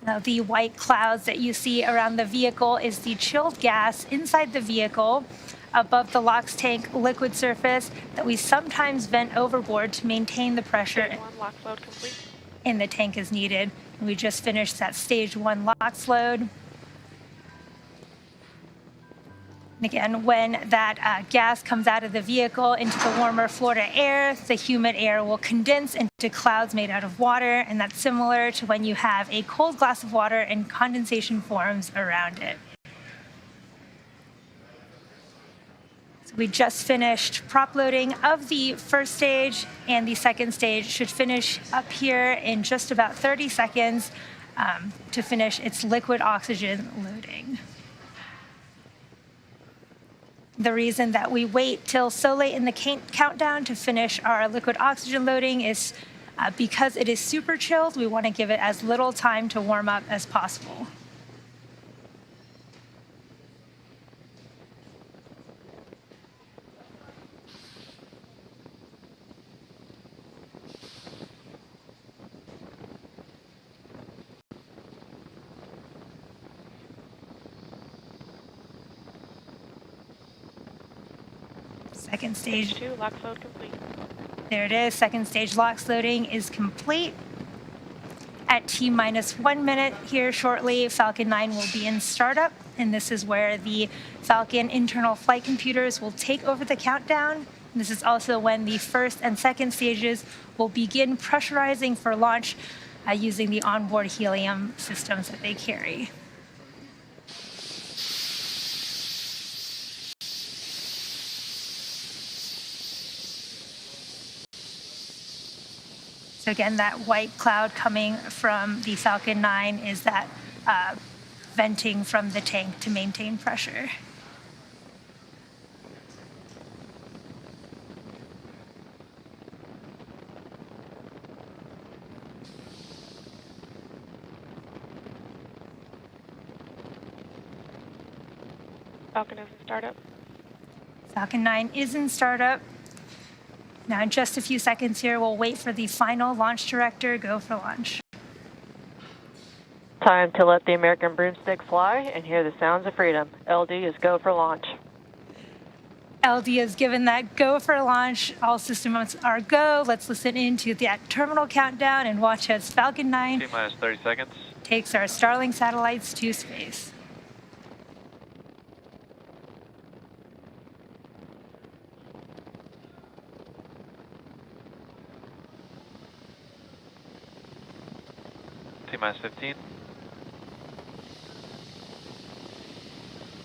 Now, the white clouds that you see around the vehicle is the chilled gas inside the vehicle above the LOX tank liquid surface that we sometimes vent overboard to maintain the pressure Stage 1 LOX load complete. In the tank as needed. And we just finished that stage 1 LOX load. And again, when that gas comes out of the vehicle into the warmer Florida air, the humid air will condense into clouds made out of water, and that's similar to when you have a cold glass of water and condensation forms around it. So we just finished prop loading of the first stage, and the second stage should finish up here in just about 30 seconds to finish its liquid oxygen loading. The reason that we wait till so late in the countdown to finish our liquid oxygen loading is because it is super chilled. We want to give it as little time to warm up as possible. Second stage. Stage 2 LOX load complete. There it is. Second stage LOX loading is complete. At T-minus 1 minute here shortly, Falcon 9 will be in startup, and this is where the Falcon internal flight computers will take over the countdown. And this is also when the first and second stages will begin pressurizing for launch using the onboard helium systems that they carry. So again, that white cloud coming from the Falcon 9 is that venting from the tank to maintain pressure. Falcon is in startup. Falcon 9 is in startup. Now, in just a few seconds here, we'll wait for the final launch director go for launch. Time to let the American broomstick fly and hear the sounds of freedom. LD is go for launch. LD is given that go for launch. All systems are go. Let's listen into the terminal countdown and watch as Falcon 9 T-minus 30 seconds. Takes our Starlink satellites to space. T-minus 15.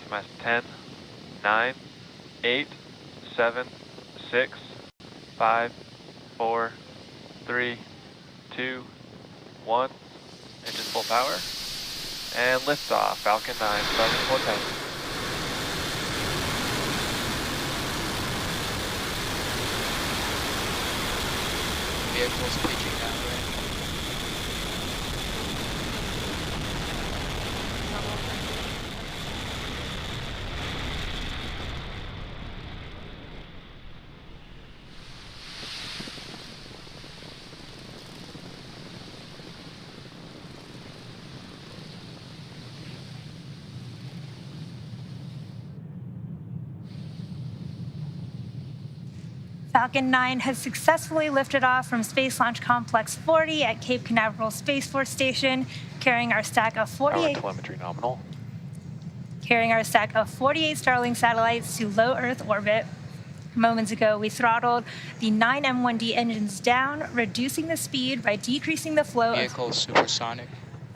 T-minus 10, 9, 8, 7, 6, 5, 4, 3, 2, 1. Engine full power. And liftoff. Falcon 9 starting full tank. Vehicle's pitching down, right? Falcon 9 has successfully lifted off from Space Launch Complex 40 at Cape Canaveral Space Force Station, carrying our stack of 48 telemetry nominal. carrying our stack of 48 Starlink satellites to low Earth orbit. Moments ago, we throttled the 9 M1D engines down, reducing the speed by decreasing the flow Vehicle supersonic.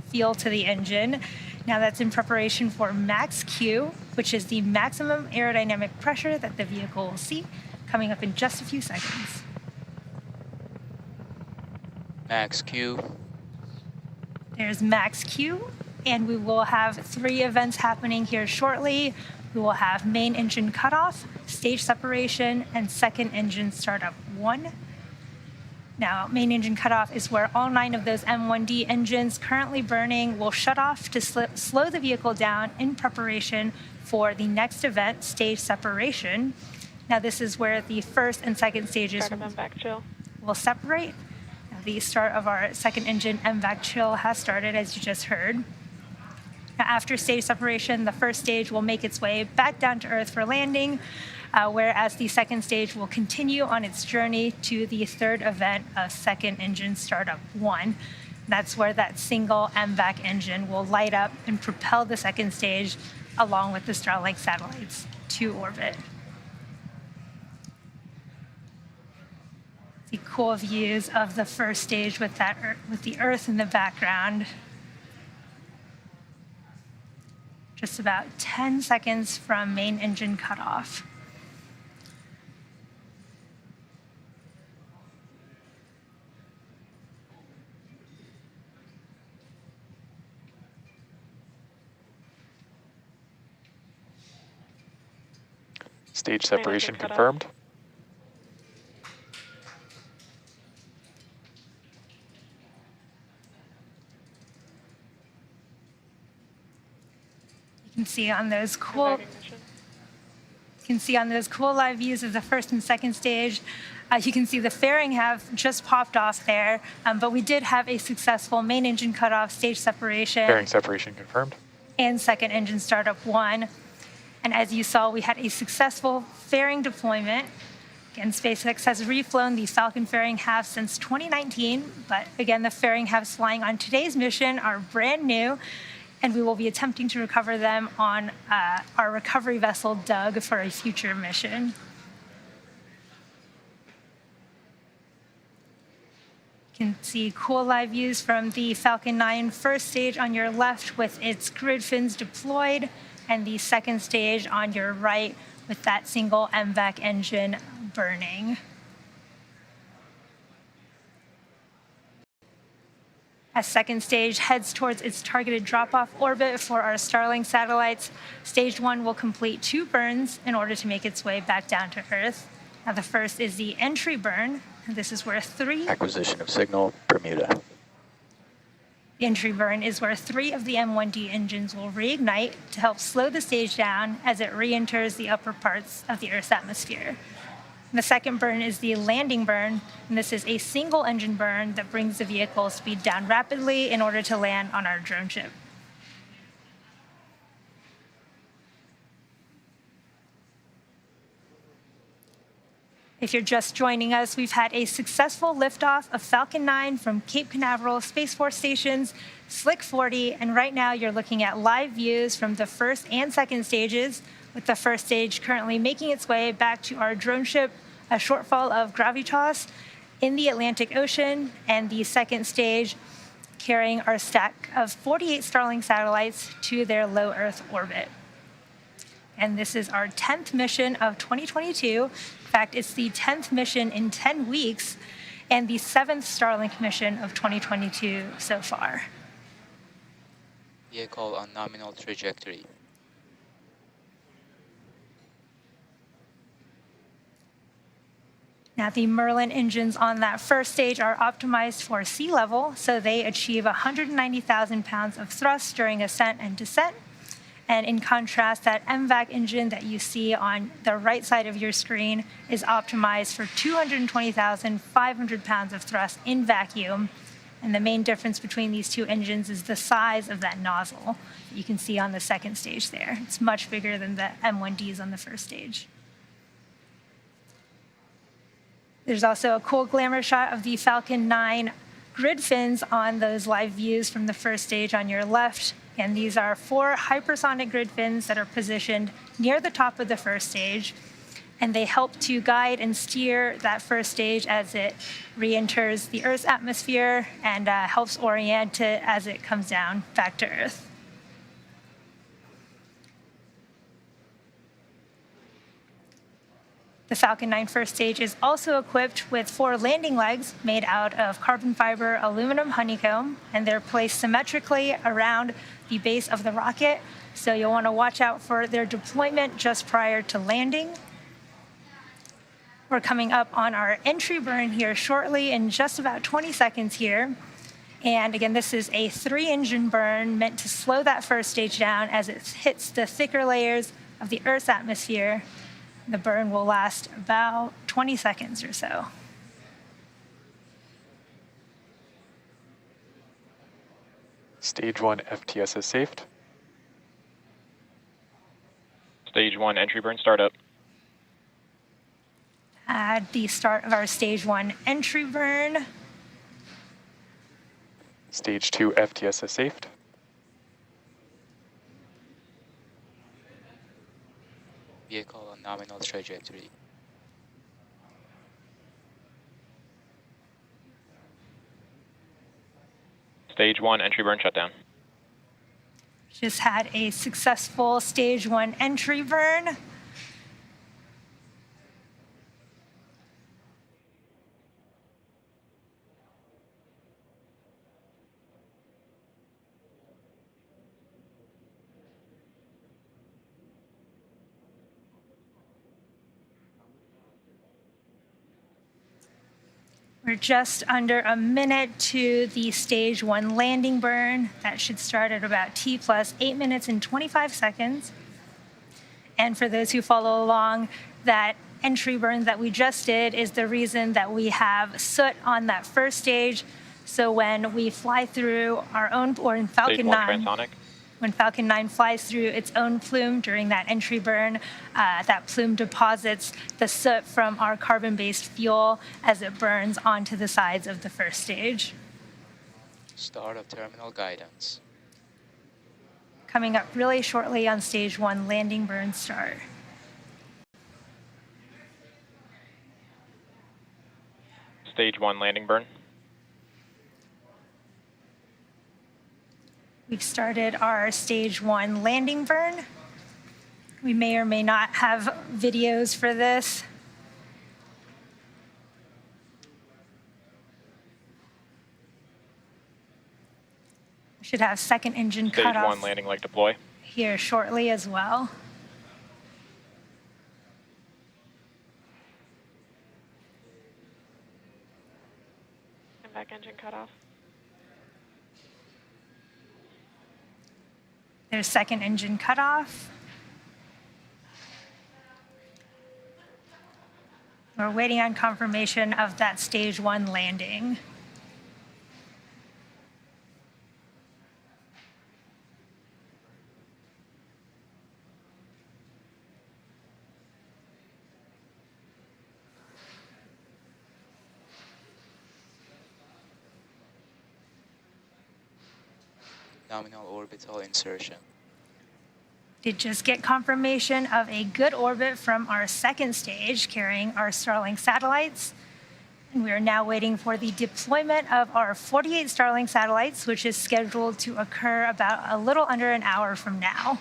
Fuel to the engine. Now that's in preparation for max Q, which is the maximum aerodynamic pressure that the vehicle will see, coming up in just a few seconds. Max Q. There's max Q, and we will have 3 events happening here shortly. We will have main engine cutoff, stage separation, and second engine startup 1. Now, main engine cutoff is where all 9 of those M1D engines currently burning will shut off to slow the vehicle down in preparation for the next event, stage separation. Now, this is where the first and second stages will separate. Now, The start of our second engine MVAC chill has started, as you just heard. Now, after stage separation, the first stage will make its way back down to Earth for landing, whereas the second stage will continue on its journey to the third event of second engine startup 1. That's where that single MVAC engine will light up and propel the second stage along with the Starlink satellites to orbit. The cool views of the first stage with the Earth in the background. Just about 10 seconds from main engine cutoff. Stage separation confirmed. You can see on those cool live views of the first and second stage. You can see the fairing have just popped off there, but we did have a successful main engine cutoff, stage separation. Fairing separation confirmed. And second engine startup 1. And as you saw, we had a successful fairing deployment. Again, SpaceX has reflown the Falcon fairing halves since 2019, but again, the fairing halves flying on today's mission are brand new, and we will be attempting to recover them on our recovery vessel, Doug, for a future mission. You can see cool live views from the Falcon 9 first stage on your left with its grid fins deployed, and the second stage on your right with that single MVAC engine burning. As second stage heads towards its targeted drop-off orbit for our Starlink satellites, stage 1 will complete 2 burns in order to make its way back down to Earth. Now, the first is the entry burn. This is where 3... Acquisition of signal, Bermuda. The entry burn is where 3 of the M1D engines will reignite to help slow the stage down as it re-enters the upper parts of the Earth's atmosphere. The second burn is the landing burn, and this is a single engine burn that brings the vehicle's speed down rapidly in order to land on our drone ship. If you're just joining us, we've had a successful liftoff of Falcon 9 from Cape Canaveral Space Force Stations, SLC-40, and right now you're looking at live views from the first and second stages, with the first stage currently making its way back to our drone ship, A Shortfall of Gravitas, in the Atlantic Ocean, and the second stage carrying our stack of 48 Starlink satellites to their low Earth orbit. And this is our 10th mission of 2022. In fact, it's the 10th mission in 10 weeks and the 7th Starlink mission of 2022 so far. Vehicle on nominal trajectory. Now, the Merlin engines on that first stage are optimized for sea level, so they achieve 190,000 pounds of thrust during ascent and descent. And in contrast, that MVAC engine that you see on the right side of your screen is optimized for 220,500 pounds of thrust in vacuum. And the main difference between these two engines is the size of that nozzle that you can see on the second stage there. It's much bigger than the M1Ds on the first stage. There's also a cool glamour shot of the Falcon 9 grid fins on those live views from the first stage on your left. And these are 4 hypersonic grid fins that are positioned near the top of the first stage. And they help to guide and steer that first stage as it re-enters the Earth's atmosphere and helps orient it as it comes down back to Earth. The Falcon 9 first stage is also equipped with 4 landing legs made out of carbon fiber aluminum honeycomb, and they're placed symmetrically around the base of the rocket, so you'll want to watch out for their deployment just prior to landing. We're coming up on our entry burn here shortly in just about 20 seconds here. And again, this is a 3-engine burn meant to slow that first stage down as it hits the thicker layers of the Earth's atmosphere. The burn will last about 20 seconds or so. Stage 1 FTS is safed. Stage 1 entry burn startup. At the start of our stage 1 entry burn. Stage 2 FTS is safed. Vehicle on nominal trajectory. Stage 1 entry burn shutdown. Just had a successful stage 1 entry burn. We're just under a minute to the stage 1 landing burn. That should start at about T plus 8 minutes and 25 seconds. And for those who follow along, that entry burn that we just did is the reason that we have soot on that first stage. So when we fly through our own, or in Falcon Stage 1 9, transonic. when Falcon 9 flies through its own plume during that entry burn, that plume deposits the soot from our carbon-based fuel as it burns onto the sides of the first stage. Start of terminal guidance. Coming up really shortly on stage 1 landing burn start. Stage 1 landing burn. We've started our stage 1 landing burn. We may or may not have videos for this. We should have second engine Stage cutoff 1 landing leg deploy. here shortly as well. And back engine cutoff. There's second engine cutoff. We're waiting on confirmation of that stage 1 landing. Nominal orbital insertion. Did just get confirmation of a good orbit from our second stage carrying our Starlink satellites. And we are now waiting for the deployment of our 48 Starlink satellites, which is scheduled to occur about a little under an hour from now.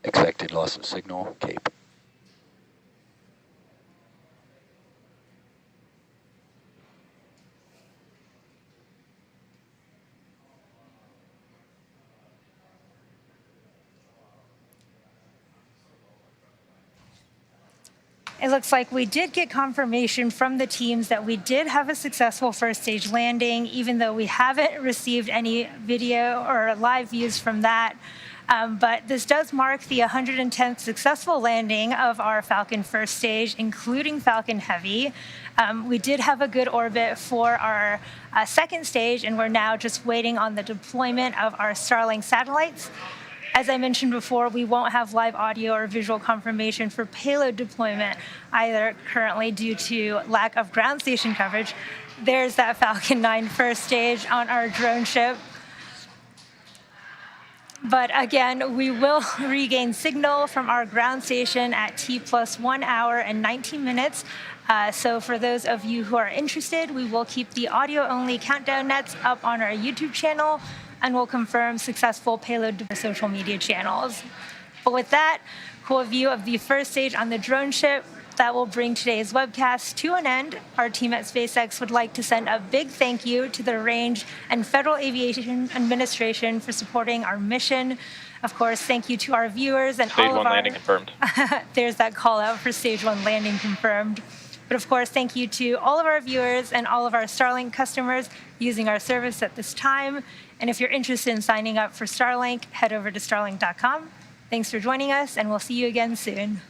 Expected loss of signal, Cape. It looks like we did get confirmation from the teams that we did have a successful first stage landing, even though we haven't received any video or live views from that. But this does mark the 110th successful landing of our Falcon first stage, including Falcon Heavy. We did have a good orbit for our second stage, and we're now just waiting on the deployment of our Starlink satellites. As I mentioned before, we won't have live audio or visual confirmation for payload deployment either currently due to lack of ground station coverage. There's that Falcon 9 first stage on our drone ship. But again, we will regain signal from our ground station at T plus 1 hour and 19 minutes. So for those of you who are interested, we will keep the audio-only countdown nets up on our YouTube channel, and we'll confirm successful payload to the social media channels. But with that, cool view of the first stage on the drone ship, that will bring today's webcast to an end. Our team at SpaceX would like to send a big thank you to the Range and Federal Aviation Administration for supporting our mission. Of course, thank you to our viewers and Stage all of 1 landing confirmed. There's that call out for stage 1 landing confirmed. But of course, thank you to all of our viewers and all of our Starlink customers using our service at this time. And if you're interested in signing up for Starlink, head over to starlink.com. Thanks for joining us, and we'll see you again soon.